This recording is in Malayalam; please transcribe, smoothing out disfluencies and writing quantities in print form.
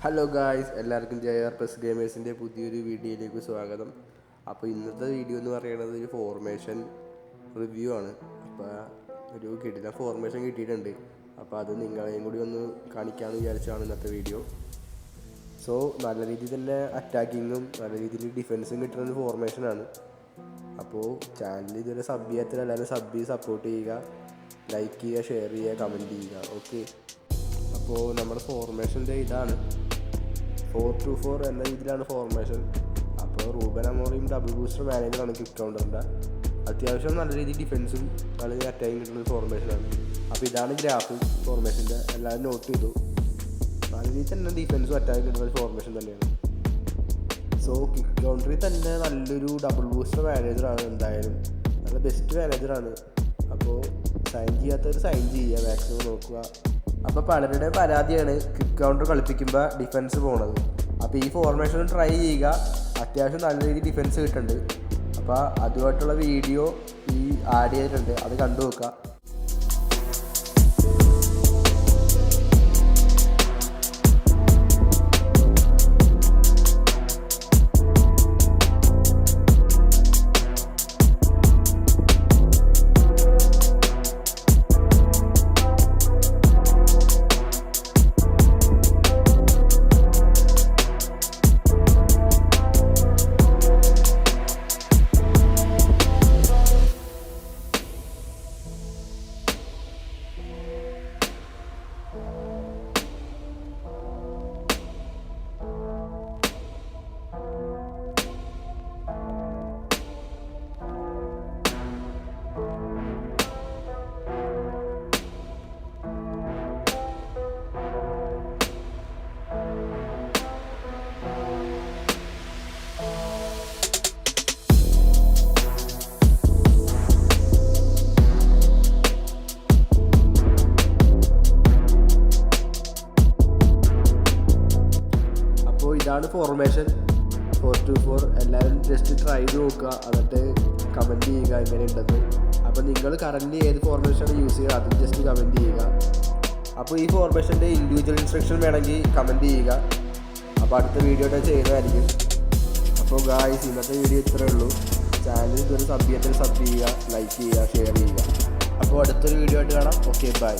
ഹലോ ഗായ്സ്, എല്ലാവർക്കും JR പ്ലസ് ഗെയിമേഴ്സിൻ്റെ പുതിയൊരു വീഡിയോയിലേക്ക് സ്വാഗതം. അപ്പോൾ ഇന്നത്തെ വീഡിയോ എന്ന് പറയുന്നത് ഒരു ഫോർമേഷൻ റിവ്യൂ ആണ്. അപ്പോൾ ഒരു കിടിലൻ ഫോർമേഷൻ കിട്ടിയിട്ടുണ്ട്. അപ്പോൾ അത് നിങ്ങളെയും കൂടി ഒന്ന് കാണിക്കാമെന്ന് വിചാരിച്ചാണ് ഇന്നത്തെ വീഡിയോ. സോ നല്ല രീതിയിൽ തന്നെ അറ്റാക്കിങ്ങും നല്ല രീതിയിൽ ഡിഫെൻസും കിട്ടുന്ന ഒരു ഫോർമേഷനാണ്. അപ്പോൾ ചാനൽ ഇതുവരെ സബ് ചെയ്യാത്ത എല്ലാവരും സബ് ചെയ്ത് സപ്പോർട്ട് ചെയ്യുക, ലൈക്ക് ചെയ്യുക, ഷെയർ ചെയ്യുക, കമൻറ്റ് ചെയ്യുക. ഓക്കെ, അപ്പോൾ നമ്മുടെ ഫോർമേഷൻ്റെ ഇതാണ് 4-2-4 എന്ന രീതിയിലാണ് ഫോർമേഷൻ. അപ്പോൾ റൂബൻ അമോറിം ഡബിൾ ബൂസ്റ്റർ മാനേജറാണ് ക്വിക്ക് കൗണ്ടറിൻ്റെ. അത്യാവശ്യം നല്ല രീതിയിൽ ഡിഫെൻസും നല്ല രീതിയിൽ അറ്റാക്കിങ് കിട്ടുന്ന ഫോർമേഷനാണ്. അപ്പോൾ ഇതാണ് ഗ്രാഫ് ഫോർമേഷൻ്റെ, എല്ലാവരും നോട്ട് ചെയ്തു. നല്ല രീതിയിൽ തന്നെ ഡിഫെൻസും അറ്റാക്കിങ് കിട്ടുന്ന ഒരു ഫോർമേഷൻ തന്നെയാണ്. സോ ക്വിക്ക് കൗണ്ടറിൽ തന്നെ നല്ലൊരു ഡബിൾ ബൂസ്റ്റർ മാനേജറാണ്, എന്തായാലും നല്ല ബെസ്റ്റ് മാനേജറാണ്. അപ്പോൾ സൈൻ ചെയ്യാത്തവർ സൈൻ ചെയ്യുക, മാക്സിമം നോക്കുക. അപ്പോൾ പലരുടെ പരാതിയാണ് ക്വിക്ക് കൗണ്ടർ കളിപ്പിക്കുമ്പോൾ ഡിഫെൻസ് പോണത്. അപ്പോൾ ഈ ഫോർമേഷൻ ട്രൈ ചെയ്യുക, അത്യാവശ്യം നല്ല രീതിയിൽ ഡിഫെൻസ് കിട്ടുന്നുണ്ട്. അപ്പോൾ അതുമായിട്ടുള്ള വീഡിയോ ആഡ് ചെയ്തിട്ടുണ്ട്, അത് കണ്ടു നോക്കുക. ഇതാണ് ഫോർമേഷൻ 4-2-4. എല്ലാവരും ജസ്റ്റ് ട്രൈ ചെയ്ത് നോക്കുക, എന്നിട്ട് കമൻറ്റ് ചെയ്യുക എങ്ങനെയുണ്ടെന്ന്. അപ്പോൾ നിങ്ങൾ കറൻറ്റ്ലി ഏത് ഫോർമേഷനാണ് യൂസ് ചെയ്യുക അതും ജസ്റ്റ് കമൻറ്റ് ചെയ്യുക. അപ്പോൾ ഈ ഫോർമേഷൻ്റെ ഇൻഡിവിജ്വൽ ഇൻസ്ട്രക്ഷൻ വേണമെങ്കിൽ കമൻറ്റ് ചെയ്യുക. അപ്പോൾ അടുത്ത വീഡിയോയുടെ ചെയ്യുന്നതായിരിക്കും. അപ്പോൾ ഗായ്സ്, ഇന്നത്തെ വീഡിയോ ഇത്രയേ ഉള്ളൂ. ചാനൽ ഇതൊരു സബ് ചെയ്യുക, ലൈക്ക് ചെയ്യുക, ഷെയർ ചെയ്യുക. അപ്പോൾ അടുത്തൊരു വീഡിയോ ആയിട്ട് കാണാം. Okay, by.